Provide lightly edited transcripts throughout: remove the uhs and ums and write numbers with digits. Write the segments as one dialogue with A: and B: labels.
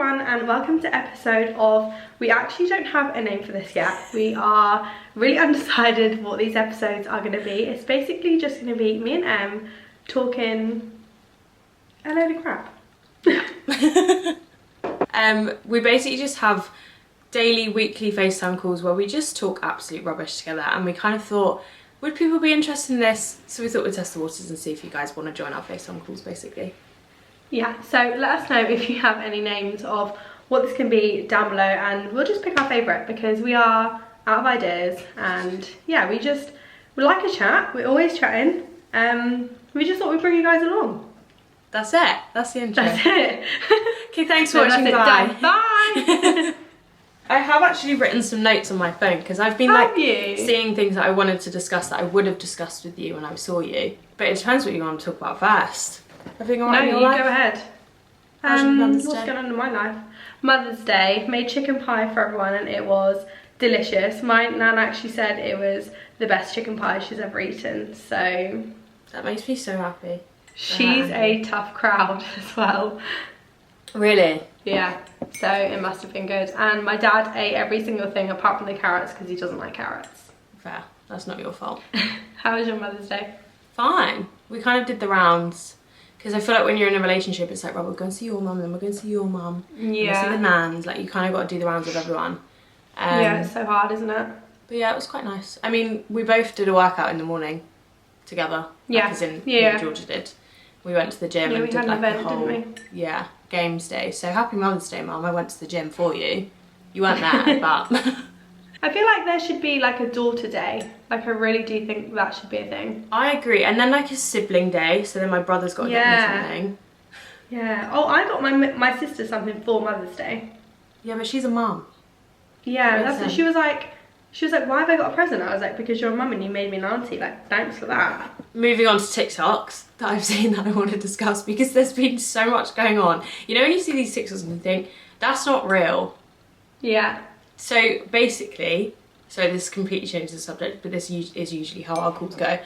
A: everyone and welcome to episode of, we actually don't have a name for this yet. We are really undecided what these episodes are going to be. It's basically just going to be me and Em talking a load of crap.
B: We basically just have daily, weekly FaceTime calls where we just talk absolute rubbish together, and we kind of thought, would people be interested in this? So we thought we'd test the waters and see if you guys want to join our FaceTime calls basically.
A: Yeah, so let us know if you have any names of what this can be down below, and we'll just pick our favourite because we are out of ideas. And yeah, we like a chat. We're always chatting. We just thought we'd bring you guys along.
B: That's it. That's the intro.
A: That's it.
B: Okay, thanks for watching.
A: Bye.
B: Bye. I have actually written some notes on my phone because I've been seeing things that I wanted to discuss that I would have discussed with you when I saw you. But it depends what you want to talk about first. Everything all right in your life?
A: Go ahead. What's going on in my life? Mother's Day, made chicken pie for everyone and it was delicious. My nan actually said it was the best chicken pie she's ever eaten, so...
B: That makes me so happy.
A: She's a tough crowd as well.
B: Really?
A: Yeah, so it must have been good. And my dad ate every single thing apart from the carrots because he doesn't like carrots.
B: Fair, that's not your fault.
A: How was your Mother's Day?
B: Fine. We kind of did the rounds. Because I feel like when you're in a relationship, it's like, right, we're going to see your mum, then we're going to see your mum. Yeah. We're going to see the nans. Like, you kind of got to do the rounds with everyone.
A: Yeah, it's so hard, isn't it?
B: But yeah, it was quite nice. I mean, we both did a workout in the morning together.
A: Yeah.
B: Like, as in, me and Georgia did. We went to the gym and did like
A: event,
B: the whole...
A: didn't we?
B: Yeah, games day. So happy Mother's Day, Mum. I went to the gym for you. You weren't there, but...
A: I feel like there should be like a daughter day. Like I really do think that should be a thing.
B: I agree. And then like a sibling day. So then my brother's got to get me something.
A: Yeah. Oh, I got my sister something for Mother's Day.
B: Yeah, but she's a mum.
A: Yeah, that's what she was like. She was like, why have I got a present? I was like, because you're a mum and you made me an auntie. Like, thanks for that. Moving on to
B: TikToks that I've seen that I want to discuss because there's been so much going on. You know when you see these TikToks and you think, that's not real.
A: Yeah.
B: So basically, so this completely changes the subject, but this is usually how our calls go.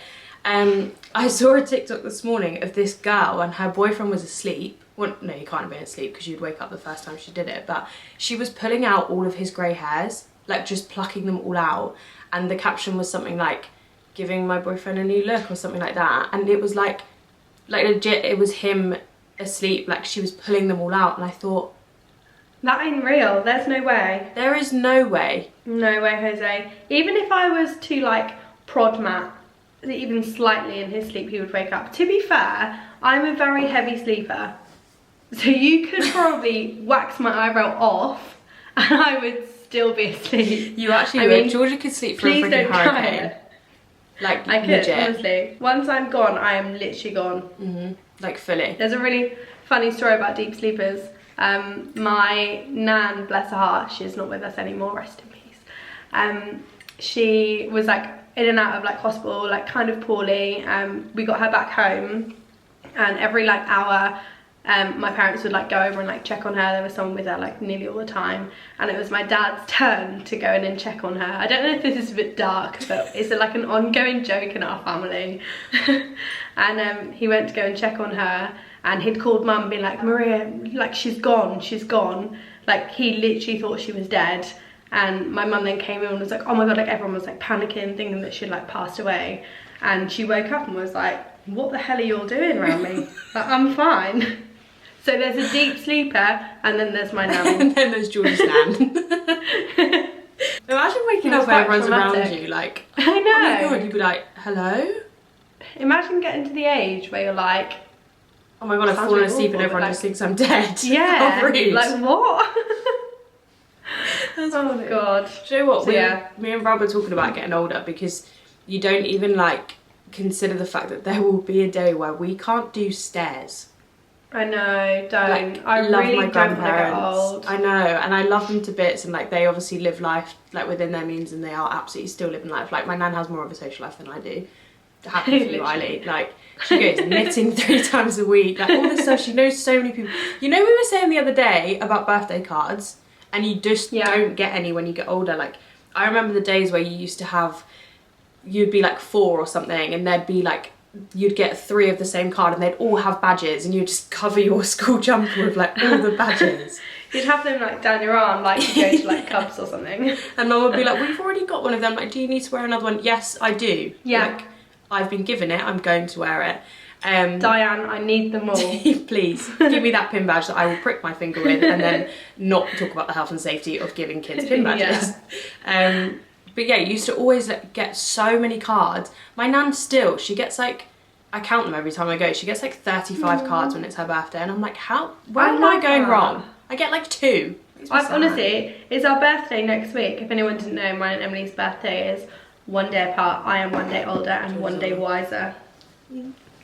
B: I saw a TikTok this morning of this girl and her boyfriend was asleep. Well, no, he can't have been asleep because you'd wake up the first time she did it. But she was pulling out all of his grey hairs, like just plucking them all out. And the caption was something like, giving my boyfriend a new look or something like that. And it was like legit, it was him asleep, like she was pulling them all out. And I thought,
A: that ain't real. There's no way.
B: There is no way.
A: No way, Jose. Even if I was to like prod Matt, even slightly in his sleep, he would wake up. To be fair, I'm a very heavy sleeper. So you could probably wax my eyebrow off and I would still be asleep.
B: You actually would. Georgia could sleep for a freaking hurricane. Like,
A: I could, legit. Honestly. Once I'm gone, I am literally gone.
B: Mm-hmm. Like, fully.
A: There's a really funny story about deep sleepers. My nan, bless her heart, she's not with us anymore, rest in peace. She was like in and out of like hospital, like kind of poorly. We got her back home and every like hour my parents would like go over and like check on her. There was someone with her like nearly all the time, and it was my dad's turn to go in and check on her. I don't know if this is a bit dark, but it's like an ongoing joke in our family. And he went to go and check on her, and he'd called mum being like, Maria, like she's gone. Like he literally thought she was dead. And my mum then came in and was like, oh my god, like everyone was like panicking, thinking that she'd like passed away. And she woke up and was like, what the hell are you all doing around me? Like, I'm fine. So there's a deep sleeper, and then there's my nan.
B: And then there's George's nan. Imagine waking up when everyone's around you, like,
A: I know.
B: Oh my god, you'd be like, hello?
A: Imagine getting to the age where you're like,
B: oh my god, I've fallen asleep and everyone just thinks I'm dead.
A: Yeah.
B: How rude.
A: Like, what?
B: That's
A: oh
B: funny.
A: god.
B: Do you know what? So, me and Rob were talking about getting older because you don't even like consider the fact that there will be a day where we can't do stairs.
A: I know, don't.
B: Like,
A: I
B: love
A: really
B: my
A: don't
B: grandparents.
A: want to get old.
B: I know, and I love them to bits, and like they obviously live life like within their means, and they are absolutely still living life. Like my nan has more of a social life than I do. Happy for you, Riley. Like she goes knitting 3 times a week. Like all this stuff. She knows so many people. You know, we were saying the other day about birthday cards, and you just don't get any when you get older. Like I remember the days where you used to have, you'd be like 4 or something, and there'd be like, you'd get 3 of the same card and they'd all have badges, and you'd just cover your school jumper with like all the badges.
A: You'd have them like down your arm, like you go to like Cubs or something.
B: And Mum would be like, we've already got one of them. Like, do you need to wear another one? Yes, I do.
A: Yeah.
B: Like, I've been given it. I'm going to wear it.
A: Diane, I need them all.
B: Please give me that pin badge that I will prick my finger with and then not talk about the health and safety of giving kids pin badges. Yeah. But yeah, you used to always like, get so many cards. My nan still, she gets like, I count them every time I go, she gets like 35 cards when it's her birthday, and I'm like, where am I going wrong? I get like 2.
A: Honestly, it's our birthday next week. If anyone didn't know, mine and Emily's birthday is one day apart. I am one day older and one day wiser.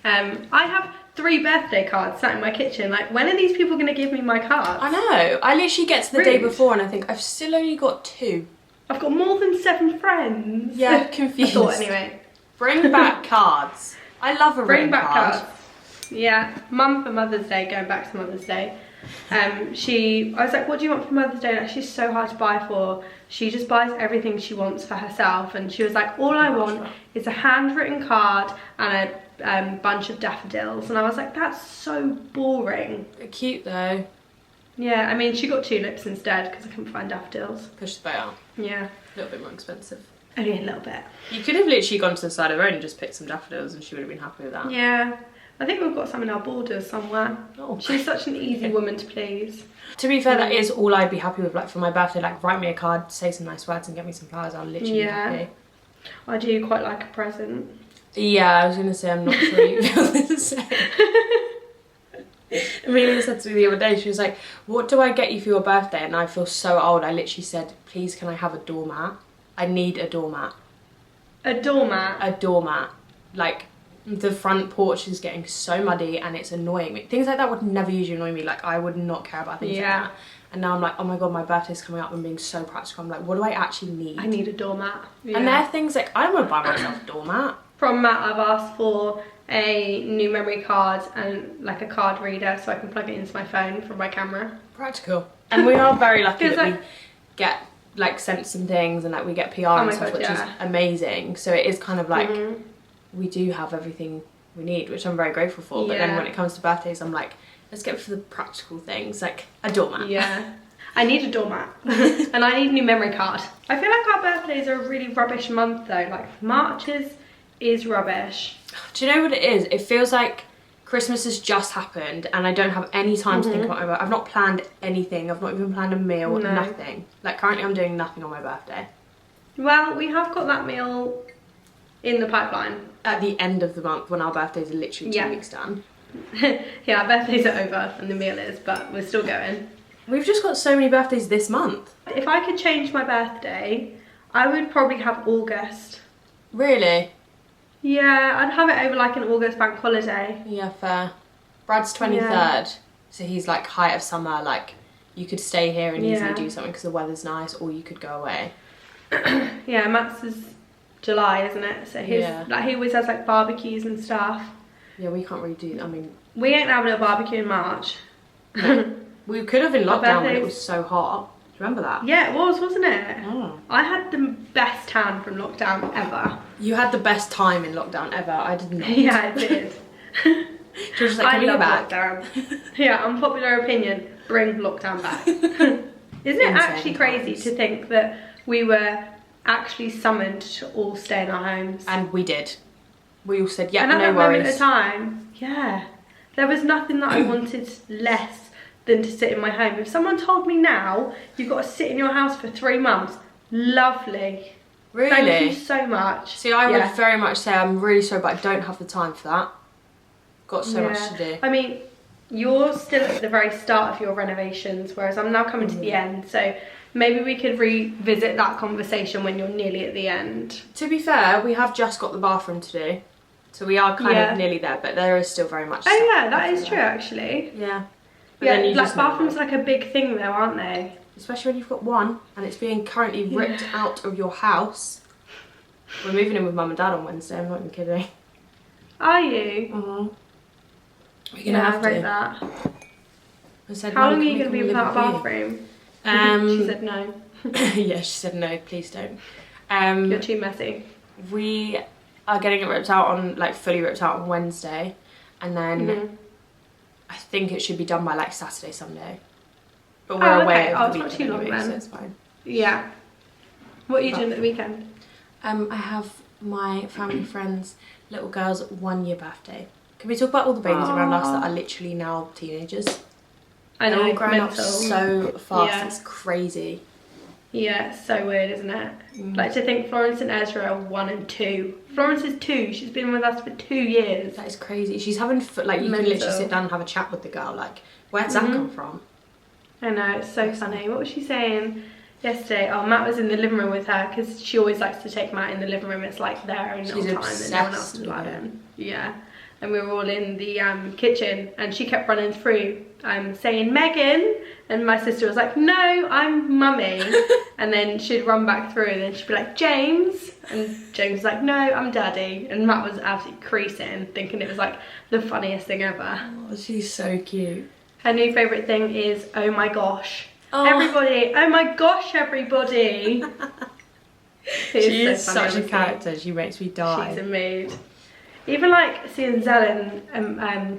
A: I have 3 birthday cards sat in my kitchen. Like, when are these people going to give me my cards?
B: I know. I literally get to the day before and I think I've still only got 2.
A: I've got more than 7 friends.
B: Yeah, confused.
A: I thought anyway.
B: Bring back cards. I love a
A: Bring back
B: card.
A: cards. Yeah, Mum for Mother's Day, going back to Mother's Day. I was like, what do you want for Mother's Day? Like, she's so hard to buy for. She just buys everything she wants for herself. And she was like, all I want is a handwritten card and a bunch of daffodils. And I was like, that's so boring.
B: They're cute though.
A: Yeah, I mean, she got tulips instead because I couldn't find daffodils.
B: Push the boat out.
A: Yeah.
B: A little bit more expensive.
A: Only a little bit.
B: You could have literally gone to the side of her own and just picked some daffodils and she would have been happy with that.
A: Yeah. I think we've got some in our borders somewhere.
B: Oh.
A: She's such an easy woman to please.
B: To be fair, that is all I'd be happy with. Like for my birthday, like write me a card, say some nice words and get me some flowers. I'll literally be happy.
A: I do quite like a present.
B: Yeah, I was going to say I'm not sure you feel the same. Amelia said to me the other day, she was like, what do I get you for your birthday? And I feel so old. I literally said, please can I have a doormat? I need a doormat.
A: A doormat?
B: A doormat. Like, the front porch is getting so muddy and it's annoying me. Things like that would never usually annoy me. Like, I would not care about things like that. And now I'm like, oh my god, my birthday's coming up and being so practical. I'm like, what do I actually need?
A: I need a doormat. Yeah.
B: And there are things like, I don't want to buy myself a doormat.
A: From Matt, I've asked for a new memory card and like a card reader so I can plug it into my phone from my camera.
B: Practical. And we are very lucky that we get like sent some things and like we get PR and stuff, which is amazing. So it is kind of like we do have everything we need, which I'm very grateful for. But then when it comes to birthdays, I'm like, let's go for the practical things, like a doormat.
A: Yeah. I need a doormat and I need a new memory card. I feel like our birthdays are a really rubbish month though. Like March is rubbish.
B: Do you know what it is? It feels like Christmas has just happened and I don't have any time to think about my birthday. I've not planned anything. I've not even planned a meal, nothing. Like currently I'm doing nothing on my birthday.
A: Well, we have got that meal in the pipeline.
B: At the end of the month when our birthdays are literally 2 weeks done.
A: Yeah, our birthdays are over and the meal is, but we're still going.
B: We've just got so many birthdays this month.
A: If I could change my birthday, I would probably have August.
B: Really?
A: Yeah, I'd have it over like an August bank holiday.
B: Yeah, fair. Brad's 23rd, so he's like height of summer, like you could stay here and easily do something because the weather's nice, or you could go away.
A: Yeah, Matt's is July, isn't it? So his like he always has like barbecues and stuff.
B: Yeah, we can't really do. I mean,
A: we ain't having a barbecue in March.
B: No. We could have in lockdown when it was so hot. Do you remember that?
A: Yeah, it was, wasn't it?
B: Oh.
A: I had the best tan from lockdown ever.
B: You had the best time in lockdown ever. I did not.
A: Yeah, I did.
B: She was just like, can we go back?
A: Lockdown. Yeah, unpopular opinion, bring lockdown back. Isn't it actually crazy to think that we were actually summoned to all stay in our homes?
B: And we did. We all said, yeah,
A: and at
B: no
A: that
B: worries.
A: moment of time, yeah, there was nothing that I wanted less than to sit in my home. If someone told me now, you've got to sit in your house for 3 months, lovely.
B: Really?
A: Thank you so much.
B: See, I would very much say I'm really sorry, but I don't have the time for that. Got so much to do.
A: I mean, you're still at the very start of your renovations, whereas I'm now coming to the end, so maybe we could revisit that conversation when you're nearly at the end.
B: To be fair, we have just got the bathroom to do, so we are kind of nearly there, but there is still very much
A: Oh yeah, that is true actually.
B: Yeah. But
A: yeah, like bathrooms are like a big thing though, aren't they?
B: Especially when you've got one and it's being currently ripped out of your house. We're moving in with Mum and Dad on Wednesday, I'm not even kidding.
A: Are you?
B: We're gonna have
A: to. I read that.
B: I said,
A: how long are you going to be without a bathroom? She said no.
B: Yeah, she said no, please don't.
A: You're too messy.
B: We are getting it ripped out on, like fully ripped out on Wednesday, and then I think it should be done by like Saturday, Sunday. But we're away
A: okay.
B: over
A: It's
B: the
A: not
B: weekend
A: too long
B: anyway,
A: then.
B: so it's fine.
A: Yeah. What are you doing at the weekend?
B: I have my family friends' little girl's 1 year birthday. Can we talk about all the babies around us that are literally now teenagers?
A: I know,
B: They're all growing up
A: mental.
B: so fast,
A: Yeah.
B: it's crazy.
A: Yeah, it's so weird, isn't it? Like to think Florence and Ezra are 1 and 2. Florence is 2. She's been with us for 2 years.
B: That is crazy. She's having, like, you can literally sit down and have a chat with the girl. Like, where does that come from?
A: I know, it's so funny. What was she saying yesterday? Oh, Matt was in the living room with her because she always likes to take Matt in the living room. It's like their own little time that no one else is allowed in. Yeah. And we were all in the kitchen and she kept running through saying Megan, and my sister was like, no, I'm mummy. And then she'd run back through and then she'd be like, James, and James was like, no, I'm daddy. And Matt was absolutely creasing, thinking it was like the funniest thing ever.
B: Oh, she's so cute.
A: Her new favourite thing is oh my gosh.
B: Oh.
A: Everybody, oh my gosh, everybody.
B: She is
A: so funny,
B: such a character, she makes me die.
A: She's a mood. Even like seeing Zell in,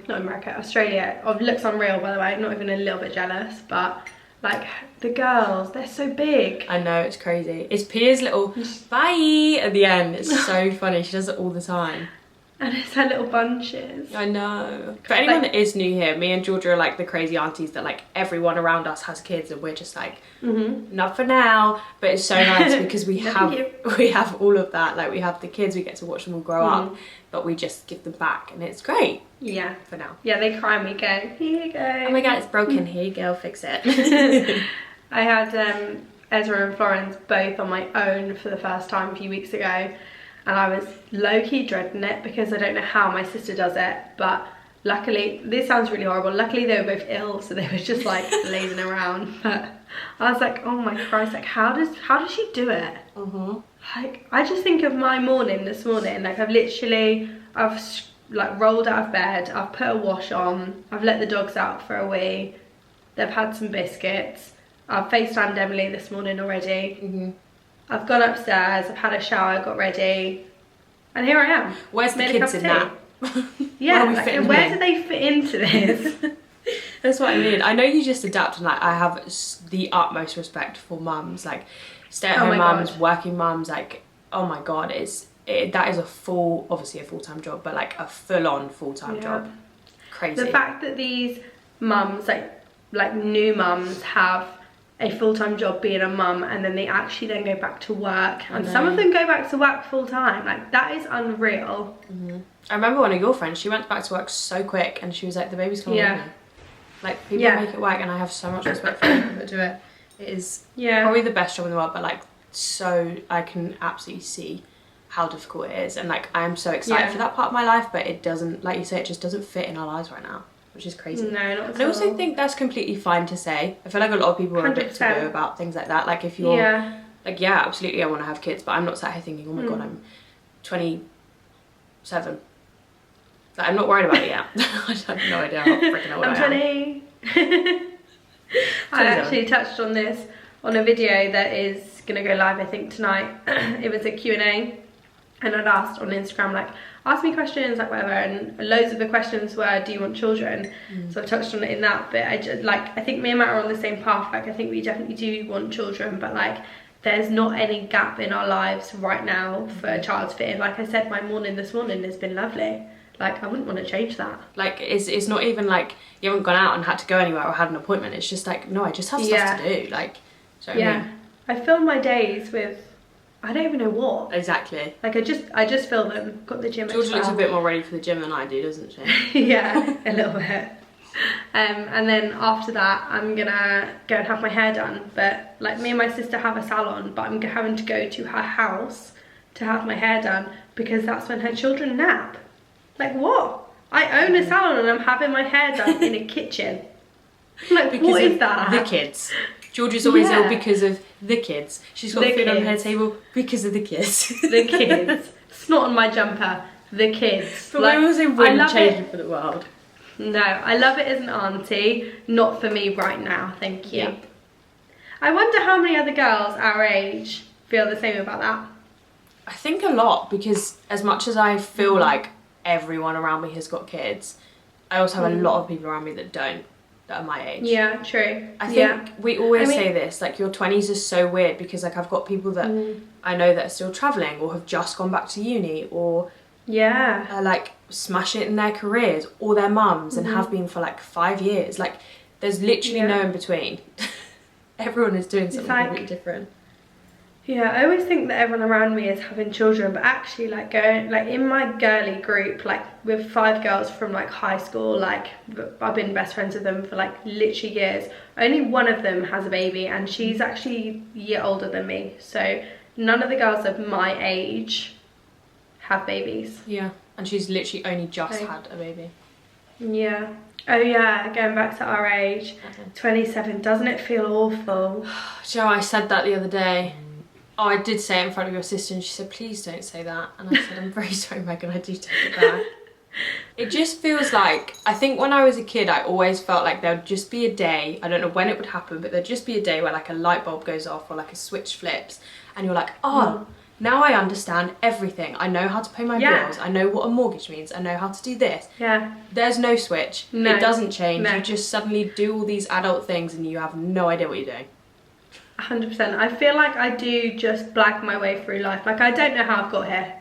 A: not America, Australia, looks unreal by the way, not even a little bit jealous, but like the girls, they're so big.
B: I know, it's crazy. It's Pia's little bye at the end, it's so funny, she does it all the time.
A: And it's her little bunches.
B: I know. For anyone that is new here, me and Georgia are like the crazy aunties that like everyone around us has kids and we're just like, not for now. But it's so nice because we have all of that. Like we have the kids, we get to watch them all grow up, but we just give them back and it's great.
A: Yeah.
B: For now.
A: Yeah, they cry and we go, here you go.
B: Oh my god, it's broken, here you go, fix it.
A: I had Ezra and Florence both on my own for the first time a few weeks ago. And I was low-key dreading it because I don't know how my sister does it, but luckily, this sounds really horrible, luckily they were both ill, so they were just like lazing around, but I was like, oh my Christ, like how does she do it? Like, I just think of my morning this morning, like I've like rolled out of bed, I've put a wash on, I've let the dogs out for a wee, they've had some biscuits, I've FaceTimed Emily this morning already. I've gone upstairs, I've had a shower, got ready, and here I am.
B: Where's the kids in that?
A: Yeah, where do they fit into this?
B: That's what I mean. I know you just adapt, and like I have the utmost respect for mums, like stay-at-home mums, working mums. Like, oh my god, that is obviously a full-time job, but like a full-on full-time job. Crazy.
A: The fact that these mums, like new mums, have a full-time job being a mum and then they actually then go back to work, and some of them go back to work full-time, like that is unreal.
B: I remember one of your friends, she went back to work so quick and she was like, the baby's coming with me. Like people make it work, and I have so much respect for people that do it. It is probably the best job in the world, but like so I can absolutely see how difficult it is, and like I am so excited for that part of my life, but it doesn't, like you say, it just doesn't fit in our lives right now, which is crazy.
A: No, not at all.
B: And I also think that's completely fine to say. I feel like a lot of people are a bit taboo about things like that. Like if you're like, yeah, absolutely I want to have kids, but I'm not sat here thinking, oh my god, I'm 27. Like, I'm not worried about it yet. I have no idea how freaking old
A: I'm 20. I actually touched on this on a video that is gonna go live I think tonight. It was a Q&A, and I'd asked on Instagram like, ask me questions, like whatever, and loads of the questions were, do you want children? So I touched on it in that, but I think me and Matt are on the same path. Like I think we definitely do want children, but like there's not any gap in our lives right now for a child to fit in. Like I said, my morning this morning has been lovely. Like I wouldn't want to change that. Like
B: it's not even like you haven't gone out and had to go anywhere or had an appointment. It's just like, no, I just have stuff to do. Like,
A: I fill my days with, I don't even know what.
B: Exactly.
A: Like I just fill them. Got the gym.
B: Georgia looks a bit more ready for the gym than I do, doesn't she?
A: Yeah, a little bit. And then after that, I'm gonna go and have my hair done. But like me and my sister have a salon, but I'm having to go to her house to have my hair done because that's when her children nap. Like what? I own a salon and I'm having my hair done in a kitchen. Like because what is that?
B: The kids. Georgia's always ill because of the kids. She's got food on her table because of the kids.
A: The kids. Snot on my jumper. The kids.
B: But like, we also wouldn't change it for the world.
A: No, I love it as an auntie. Not for me right now, thank you.
B: Yeah.
A: I wonder how many other girls our age feel the same about that.
B: I think a lot, because as much as I feel like everyone around me has got kids, I also have a lot of people around me that don't. that are my age.
A: Yeah, true.
B: I think we always say this, like your 20s is so weird because like I've got people that I know that are still travelling or have just gone back to uni or are like smashing it in their careers or their mums and have been for like 5 years. Like there's literally no in between. Everyone is doing something completely different.
A: Yeah, I always think that everyone around me is having children, but actually like going, like in my girly group, like with 5 girls from like high school, like I've been best friends with them for like literally years. Only one of them has a baby and she's actually a year older than me. So none of the girls of my age have babies.
B: Yeah, and she's literally only just had a baby.
A: Yeah. Oh yeah, going back to our age, 27, doesn't it feel awful?
B: Joe, I said that the other day. Oh, I did say it in front of your sister and she said, please don't say that. And I said, I'm very sorry, Megan, I do take it back. It just feels like, I think when I was a kid, I always felt like there would just be a day, I don't know when it would happen, but there'd just be a day where like a light bulb goes off or like a switch flips and you're like, oh, now I understand everything. I know how to pay my bills. I know what a mortgage means. I know how to do this.
A: Yeah.
B: There's no switch. No. It doesn't change. No. You just suddenly do all these adult things and you have no idea what you're doing.
A: 100%. I feel like I do just blag my way through life. Like I don't know how I've got here.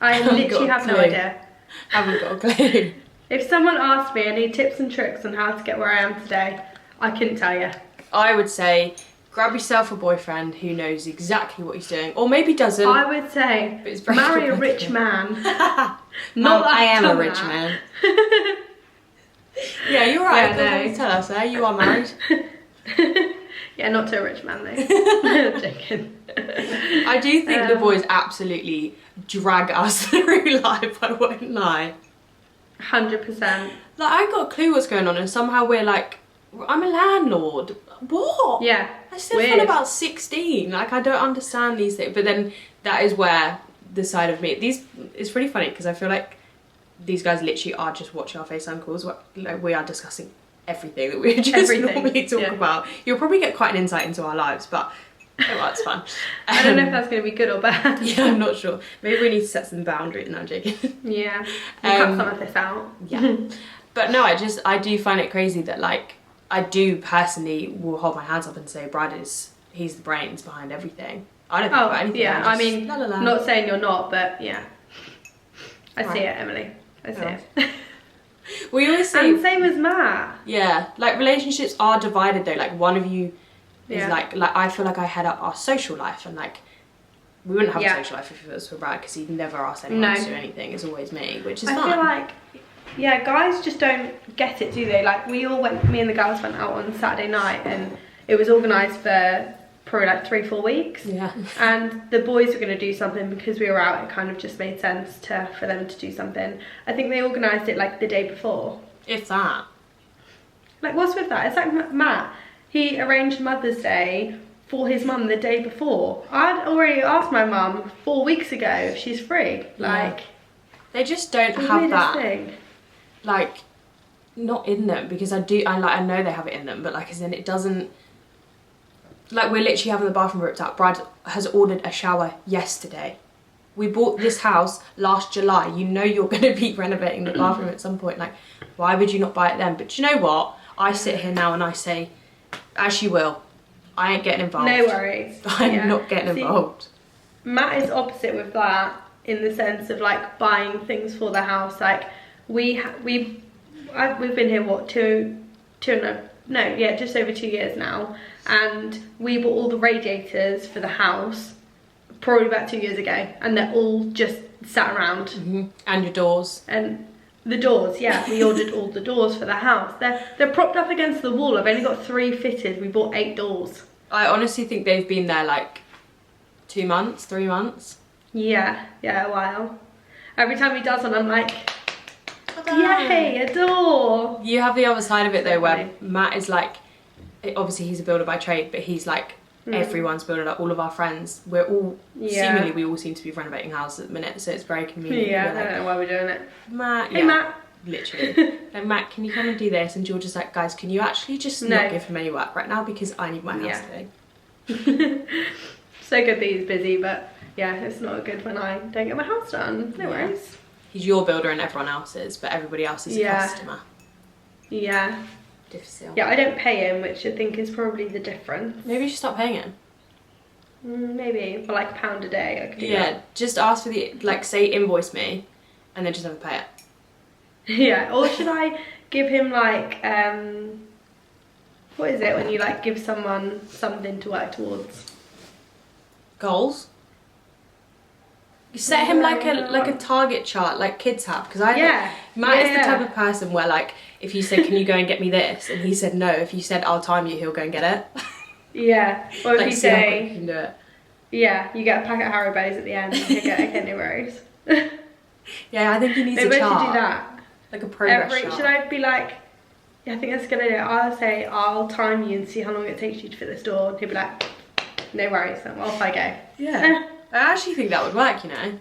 A: I literally have no idea.
B: Haven't got a clue.
A: If someone asked me any tips and tricks on how to get where I am today, I couldn't tell you.
B: I would say grab yourself a boyfriend who knows exactly what he's doing, or maybe doesn't.
A: I would say marry a rich man. Not that
B: I am a rich man. Yeah, you're right. Yeah, no. Tell us, you are married.
A: Yeah, not to a rich man though. I'm joking.
B: I do think the boys absolutely drag us through life, I won't lie.
A: 100%.
B: Like, I ain't got a clue what's going on and somehow we're like, I'm a landlord. What?
A: Yeah.
B: I still feel about 16. Like, I don't understand these things. But then that is where the side of me, it's really funny because I feel like these guys literally are just watching our FaceTime calls. Like, we are discussing everything that we just normally talk about. You'll probably get quite an insight into our lives, but oh, well, it's fun.
A: I don't know if that's going to be good or bad.
B: Yeah, I'm not sure. Maybe we need to set some boundaries. No, I'm joking.
A: Yeah, we'll cut some of this out.
B: Yeah. But no, I do find it crazy that like, I do personally will hold my hands up and say Brad he's the brains behind everything. I don't think about anything.
A: Yeah, I mean, not saying you're not, but yeah. I see it, Emily. I see it.
B: We always say,
A: and same as Matt.
B: Yeah, like relationships are divided though. Like one of you is like I feel like I head up our social life and like we wouldn't have a social life if it was for Brad because he'd never ask anyone to do anything. It's always me, which is fine.
A: I feel like, yeah, guys just don't get it, do they? Like me and the girls went out on Saturday night and it was organised for probably like 3-4 weeks.
B: Yeah.
A: And the boys were going to do something because we were out. It kind of just made sense for them to do something. I think they organised it like the day before.
B: If that.
A: Like what's with that? It's like Matt. He arranged Mother's Day for his mum the day before. I'd already asked my mum 4 weeks ago if she's free. Like
B: they just don't have that. Like not in them because I know they have it in them, but like as in it doesn't. Like we're literally having the bathroom ripped out. Brad has ordered a shower yesterday. We bought this house last July. You know you're going to be renovating the bathroom at some point. Like, why would you not buy it then? But you know what? I sit here now and I say, as you will. I ain't getting involved.
A: No worries.
B: I'm not getting involved.
A: Matt is opposite with that in the sense of like buying things for the house. Like we've been here what just over 2 years now. And we bought all the radiators for the house probably about 2 years ago and they're all just sat around.
B: And your doors.
A: And the doors, yeah, we ordered all the doors for the house. They're propped up against the wall. I've only got 3 fitted. We bought 8 doors.
B: I honestly think they've been there like 2 months, 3 months.
A: Yeah, a while. Every time he does one I'm like, yay, a door.
B: You have the other side of it though where Matt is like, obviously he's a builder by trade, but he's like everyone's builder, like all of our friends. We're all seemingly we all seem to be renovating houses at the minute, so it's very convenient.
A: Yeah, like, I don't know why we're doing it.
B: Matt,
A: hey Matt,
B: literally. Like Matt, can you come and do this? And George is like, guys, can you actually just not give him any work right now because I need my house doing.
A: So good that he's busy, but yeah, it's not good when I don't get my house done. No worries.
B: He's your builder and everyone else's, but everybody else is a customer.
A: Yeah.
B: Difficile.
A: Yeah, I don't pay him, which I think is probably the difference.
B: Maybe you should stop paying him.
A: Maybe for like £1 a day I could do
B: Yeah,
A: that.
B: just ask for the, like, say invoice me, and then just never pay it.
A: Yeah, or should I give him like, what is it when you like give someone something to work towards?
B: Goals? You set him like a target chart, like kids have, because Matt is the type of person where, like, if you said, can you go and get me this, and he said no, if you said I'll time you, he'll go and get it.
A: Yeah, or if
B: Like,
A: you
B: see how quick
A: say,
B: you can do it.
A: yeah, you get a packet of Haribos at the end, and you get okay, no worries.
B: Yeah, I think he needs
A: Maybe
B: a chart.
A: I should do that.
B: Like a progress chart.
A: Should I be like, yeah, I think that's a good idea. I'll say, I'll time you and see how long it takes you to fit this door. And he'll be like, no worries, then off I go.
B: Yeah. I actually think that would work, you know.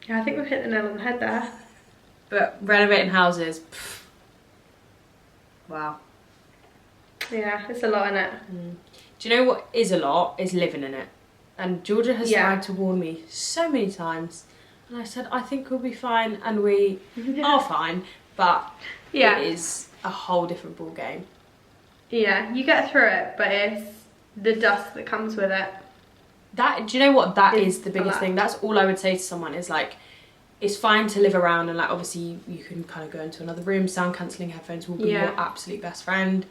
A: Yeah, I think we've hit the nail on the head there.
B: But renovating houses, pff, wow.
A: Yeah, it's a lot, innit?
B: Do you know what is a lot? Is living in it. And Georgia has tried to warn me so many times. And I said, I think we'll be fine, and we are fine, but it is a whole different ball game.
A: Yeah, you get through it, but it's the dust that comes with it.
B: Do you know what? That is the biggest thing. That's all I would say to someone is, like, it's fine to live around, and, like, obviously you can kind of go into another room. Sound cancelling headphones will be your absolute best friend.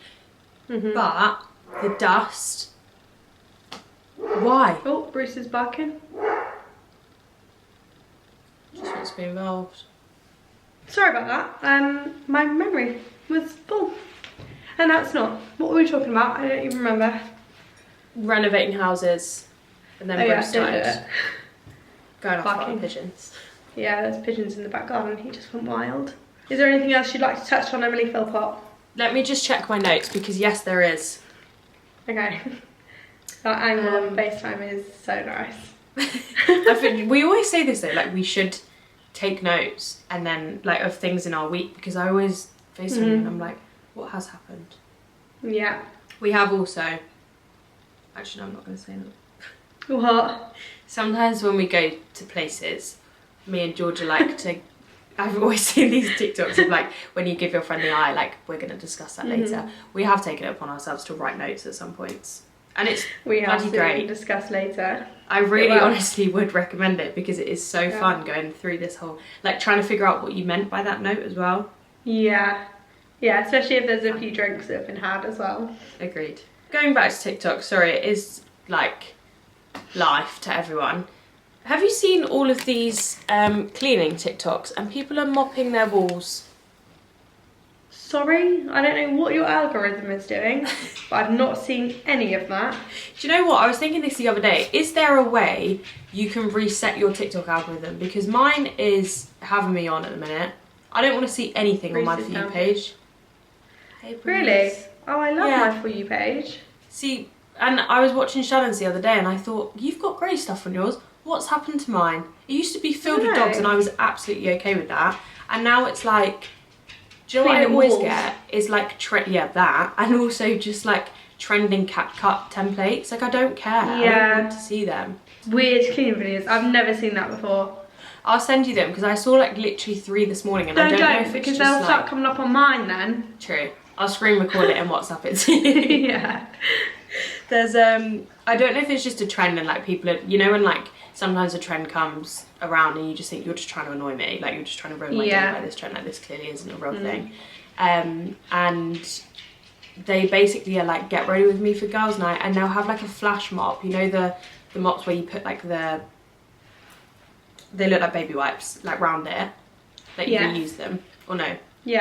B: But the dust, why?
A: Oh, Bruce is barking.
B: Just wants to be involved.
A: Sorry about that. My memory was full. And that's not. What were we talking about? I don't even remember.
B: Renovating houses, and then Bruce started going off like pigeons.
A: Yeah, there's pigeons in the back garden. He just went wild. Is there anything else you'd like to touch on, Emily Philpott?
B: Let me just check my notes, because yes, there is.
A: Okay. That angle on FaceTime is so nice.
B: I think we always say this though, like, we should take notes and then, like, of things in our week, because I always FaceTime and I'm like, what has happened?
A: Yeah. We
B: have also, actually no, I'm not going to say that.
A: What?
B: Sometimes when we go to places, me and Georgia like to, I've always seen these TikToks of, like, when you give your friend the eye, like, we're going to discuss that later. We have taken it upon ourselves to write notes at some points. And it's bloody great.
A: Discuss later.
B: I really honestly would recommend it, because it is so fun going through this whole, like, trying to figure out what you meant by that note as well.
A: Yeah. Yeah, especially if there's a few drinks that have been had as well.
B: Agreed. Going back to TikTok, sorry, it is, like, life to everyone. Have you seen all of these cleaning TikToks, and people are mopping their walls?
A: Sorry, I don't know what your algorithm is doing, but I've not seen any of that.
B: Do you know what? I was thinking this the other day. Is there a way you can reset your TikTok algorithm? Because mine is having me on at the minute. I don't want to see anything on my For You page. Hey,
A: really? Oh, I love my For You page.
B: See, and I was watching Shannon's the other day, and I thought, you've got great stuff on yours. What's happened to mine? It used to be filled with dogs, and I was absolutely okay with that. And now it's like, do you know what I always get is, like, that, and also just, like, trending cat cut templates. Like, I don't care. I don't want to see them.
A: Weird cleaning videos. I've never seen that before.
B: I'll send you them, because I saw, like, literally 3 this morning, and I don't know if
A: because
B: it's
A: they'll
B: just,
A: start
B: like,
A: coming up on mine then.
B: True. I'll screen record it and WhatsApp it to you.
A: Yeah.
B: There's I don't know if it's just a trend, and, like, people are, you know, when, like, sometimes a trend comes around and you just think you're just trying to annoy me, like, you're just trying to ruin my day by this trend, like, this clearly isn't a real thing. And they basically are like, get ready with me for girls night, and they'll have, like, a flash mop, you know, the mops where you put, like, they look like baby wipes, like, round it, like, you reuse them, or no, you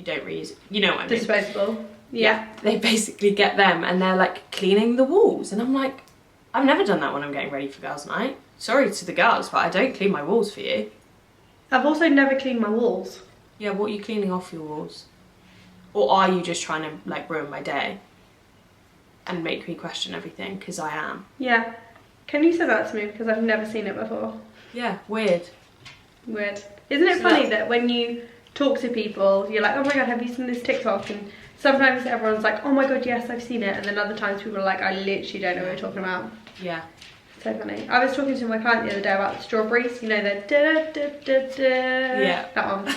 B: don't reuse, you know what I mean,
A: disposable.
B: They basically get them, and they're, like, cleaning the walls, and I'm like, I've never done that when I'm getting ready for girls night. Sorry to the girls, but I don't clean my walls for you.
A: I've also never cleaned my walls.
B: Yeah, what are you cleaning off your walls? Or are you just trying to, like, ruin my day and make me question everything? Because I am.
A: Yeah. Can you say that to me? Because I've never seen it before.
B: Yeah, weird.
A: Weird. Isn't it funny that when you talk to people, you're like, oh my god, have you seen this TikTok? And sometimes everyone's like, oh my god, yes, I've seen it. And then other times people are like, I literally don't know what you're talking about.
B: Yeah.
A: So funny. I was talking to my client the other day about the strawberries, you know, the da da da da.
B: Yeah.
A: That one.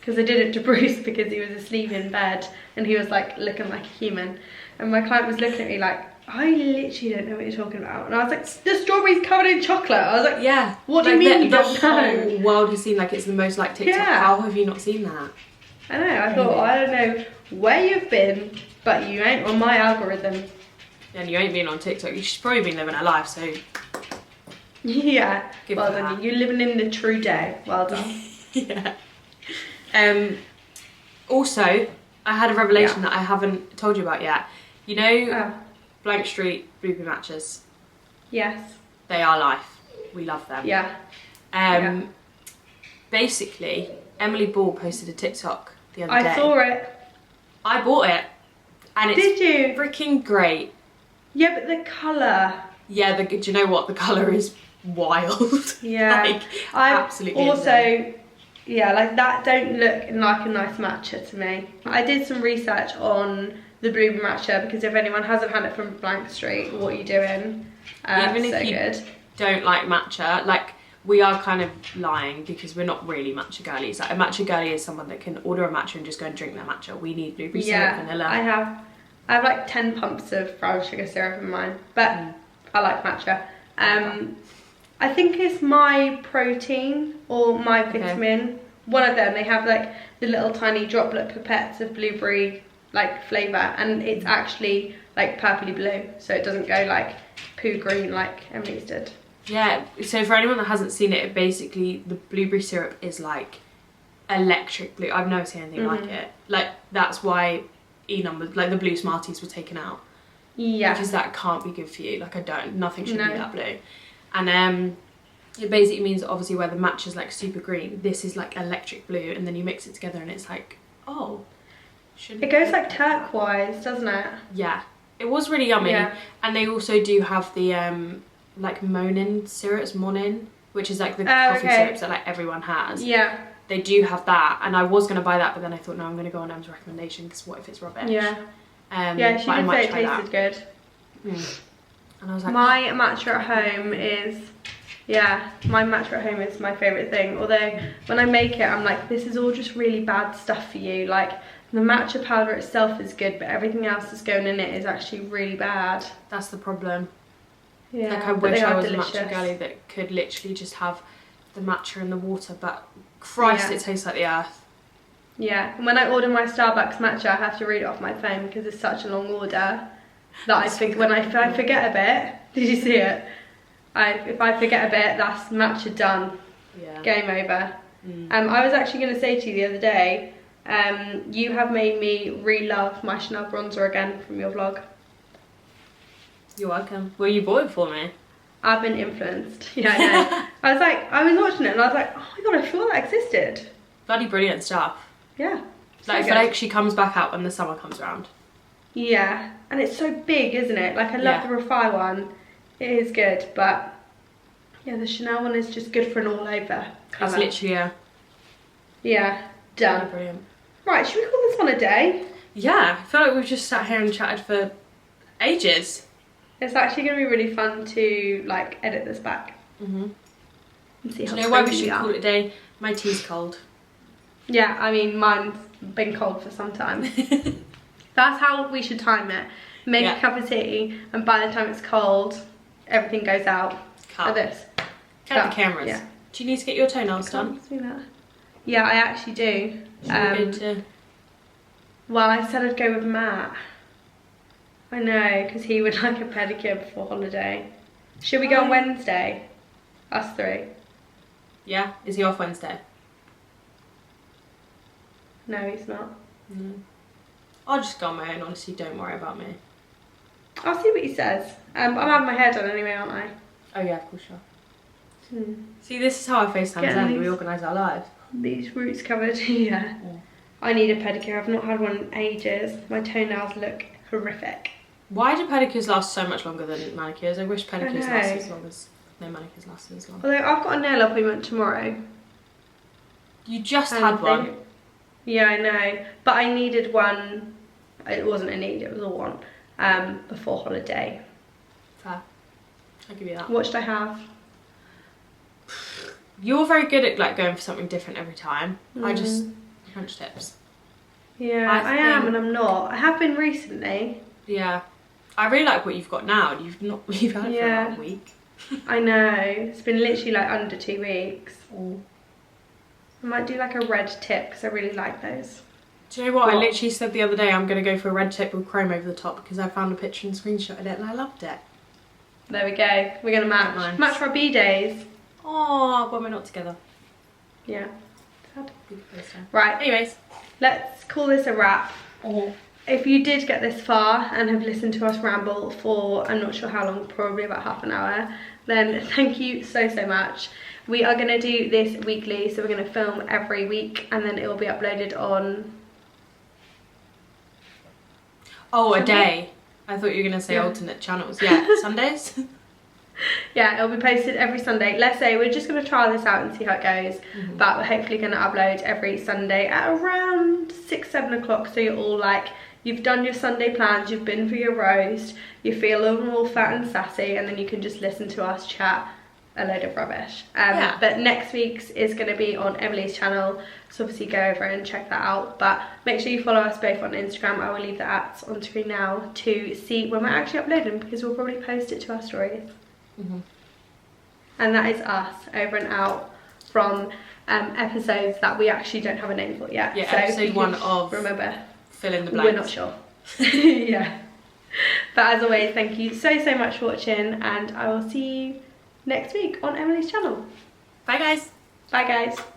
A: because I did it to Bruce because he was asleep in bed and he was like looking like a human. And my client was looking at me like, I literally don't know what you're talking about. And I was like, the strawberry's covered in chocolate. I was like,
B: yeah.
A: What do you mean you
B: the
A: don't know?
B: whole world has seen like it's the most like TikTok.
A: Yeah.
B: How have you not seen that?
A: I know, I thought, I don't know where you've been, but you ain't on my algorithm.
B: And you ain't been on TikTok. You've probably been living a life, so...
A: Yeah,
B: Good
A: well
B: for
A: done.
B: that.
A: You're living in the true day. Well done.
B: Yeah. Also, I had a revelation that I haven't told you about yet. You know, Blank Street Blueberry matches?
A: Yes.
B: They are life. We love them.
A: Yeah.
B: Basically, Emily Ball posted a TikTok the other day.
A: I saw it.
B: I bought it. And it's
A: Did you?
B: freaking great.
A: Yeah, but the colour.
B: Yeah, do you know what? The colour is wild.
A: Yeah.
B: Like,
A: I
B: absolutely
A: also,
B: insane.
A: yeah, like that don't look like a nice matcha to me. I did some research on the blueberry matcha because if anyone hasn't had it from Blank Street, what are you doing?
B: Even
A: so
B: if you
A: good.
B: don't like matcha, like we are kind of lying because we're not really matcha girlies. Like a matcha girly is someone that can order a matcha and just go and drink their matcha. We need blueberry syrup, vanilla.
A: I have like 10 pumps of brown sugar syrup in mine, but I like matcha. I think it's my protein or my vitamin. One of them, they have like the little tiny droplet pipettes of blueberry like flavour, and it's actually like purpley blue, so it doesn't go like poo green like Emily's did.
B: Yeah, so for anyone that hasn't seen it, basically the blueberry syrup is like electric blue. I've never seen anything like it. Like that's why numbers, like the blue Smarties were taken out.
A: Yeah.
B: Because that can't be good for you. Like nothing should be that blue. And it basically means that obviously where the match is like super green, this is like electric blue, and then you mix it together and it's like, oh.
A: It goes like turquoise, doesn't it?
B: Yeah. It was really yummy.
A: Yeah.
B: And they also do have the like Monin syrups, which is like the coffee syrups that like everyone has.
A: Yeah.
B: They do have that, and I was going to buy that, but then I thought, no, I'm going to go on Em's recommendation because what if it's rubbish?
A: Yeah.
B: Yeah,
A: she did say it tasted good.
B: And I was like,
A: my matcha at home is, my matcha at home is my favourite thing. Although when I make it, I'm like, this is all just really bad stuff for you. Like the matcha powder itself is good, but everything else that's going in it is actually really bad.
B: That's the problem.
A: Yeah,
B: like I wish I was
A: delicious.
B: a matcha girly that could literally just have the matcha in the water, but Christ, it tastes like the earth.
A: Yeah, and when I order my Starbucks matcha, I have to read it off my phone because it's such a long order that I think when I forget a bit, did you see it? If I forget a bit, that's matcha done.
B: Yeah.
A: Game over. I was actually going to say to you the other day, you have made me re-love my Chanel bronzer again from your vlog.
B: You're welcome. Well, you bought it for me.
A: I've been influenced. Yeah, I know. I was watching it and I was like, oh my god, I forgot that existed.
B: Bloody brilliant stuff.
A: Yeah.
B: Like, I feel like she comes back out when the summer comes around.
A: Yeah, and it's so big, isn't it? Like I love the Refy one. It is good, but yeah, the Chanel one is just good for an all-over colour.
B: It's literally
A: yeah, done.
B: really brilliant.
A: Right, should we call this one a day?
B: Yeah, I feel like we've just sat here and chatted for ages.
A: It's actually going to be really fun to like edit this back. And see how.
B: Do you know why we should call it a day? My tea's cold.
A: Yeah, I mean mine's been cold for some time. That's how we should time it. Make a cup of tea, and by the time it's cold, everything goes out. Like this.
B: Cut the cameras.
A: Yeah.
B: Do you need to get your toenails done?
A: See that? Yeah, I actually do.
B: Well,
A: I said I'd go with Matt. I know, because he would like a pedicure before holiday. Should we go on Wednesday? Us three.
B: Yeah, is he off Wednesday?
A: No, he's not.
B: No. I'll just go on my own, honestly, don't worry about me.
A: I'll see what he says. I'm having my hair done anyway, aren't I?
B: Oh yeah, of course you are. See, this is how our FaceTimes end. We organise our lives.
A: These roots covered, yeah. I need a pedicure. I've not had one in ages. My toenails look horrific.
B: Why do pedicures last so much longer than manicures? I wish pedicures lasted as long as... No, manicures lasted as long.
A: Although I've got a nail appointment tomorrow.
B: You just had one.
A: Yeah, I know. But I needed one. It wasn't a need, it was a want. Before holiday.
B: Fair. I'll give you that.
A: What should I have?
B: You're very good at like going for something different every time. I just crunch tips.
A: Yeah, I am and I'm not. I have been recently.
B: Yeah. I really like what you've got now. You've had it for about a week.
A: I know. It's been literally like under 2 weeks.
B: Oh.
A: I might do like a red tip because I really like those.
B: Do you know what? I literally said the other day I'm going to go for a red tip with chrome over the top because I found a picture and screenshotted it and I loved it.
A: There we go. We're going to match.
B: Nice.
A: Match for our B-days.
B: Oh, but we're not together.
A: Yeah. Sad.
B: Right, anyways.
A: Let's call this a wrap.
B: Oh.
A: If you did get this far and have listened to us ramble for, I'm not sure how long, probably about half an hour, then thank you so much. We are going to do this weekly, so we're going to film every week and then it will be uploaded on...
B: Oh, Sunday? A day. I thought you were going to say alternate channels. Yeah, Sundays.
A: Yeah, it'll be posted every Sunday. Let's say we're just going to try this out and see how it goes, but we're hopefully going to upload every Sunday at around 6-7 o'clock, so you're all like, you've done your Sunday plans, you've been for your roast, you feel all fat and sassy, and then you can just listen to us chat a load of rubbish. But next week's is going to be on Emily's channel, so obviously go over and check that out. But make sure you follow us both on Instagram. I will leave the @ on screen now to see when we're actually uploading, because we'll probably post it to our stories. And that is us over and out from episodes that we actually don't have a name for yet.
B: Yeah,
A: so
B: episode 1 of
A: remember,
B: fill in the blanks.
A: We're not sure. Yeah. But as always, thank you so much for watching, and I will see you next week on Emily's channel.
B: Bye guys.
A: Bye guys.